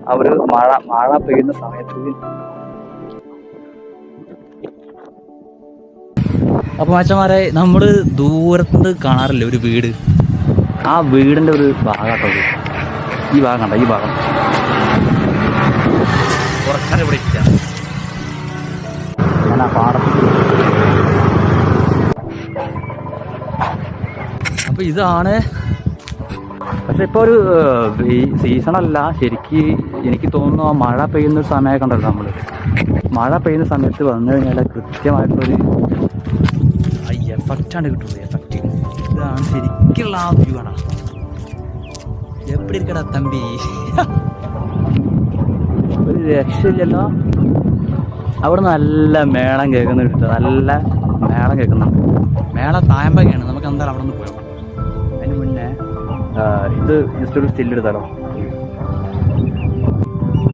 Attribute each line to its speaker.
Speaker 1: ആ ഒരു മഴ പെയ്യുന്ന സമയത്ത്.
Speaker 2: അപ്പൊ മച്ചന്മാരെ, നമ്മള് ദൂരത്ത് കാണാറില്ലേ ഒരു വീട്,
Speaker 1: ആ വീടിന്റെ ഒരു ഭാഗമാട്ടത്. ഈ ഭാഗം കണ്ട, ഈ ഭാഗം
Speaker 2: കുറച്ചാൽ ഇവിടെ ഇരിക്കാം.
Speaker 1: ഞാൻ ആ പാടത്ത്.
Speaker 2: അപ്പൊ ഇതാണ്.
Speaker 1: പക്ഷെ ഇപ്പൊ ഒരു സീസണല്ല ശരിക്ക്. എനിക്ക് തോന്നുന്നു ആ മഴ പെയ്യുന്ന ഒരു സമയമൊക്കെ ഉണ്ടല്ലോ, നമ്മള് മഴ പെയ്യുന്ന സമയത്ത് വന്നു കഴിഞ്ഞാൽ കൃത്യമായിട്ടൊരു
Speaker 2: എഫക്റ്റാണ് കിട്ടുന്നത്. എഫക്റ്റ് ഇതാണ് ശരിക്കുള്ള ആ വ്യൂ ആണ്. എപ്പടി ഇരിക്കടാ തമ്പി,
Speaker 1: ഒരു രക്ഷയില്ലല്ലോ. അവിടെ നല്ല മേളം കേൾക്കുന്നുണ്ട്, നല്ല മേളം കേൾക്കുന്നുണ്ട്.
Speaker 2: മേള തായമ്പൊക്കെയാണ്. നമുക്ക് എന്തായാലും അവിടെ നിന്ന് പോയോ.
Speaker 1: അതിന് മുന്നേ ഇത് ജസ്റ്റ് ഒരു സ്റ്റില്ലെടുത്താലോ.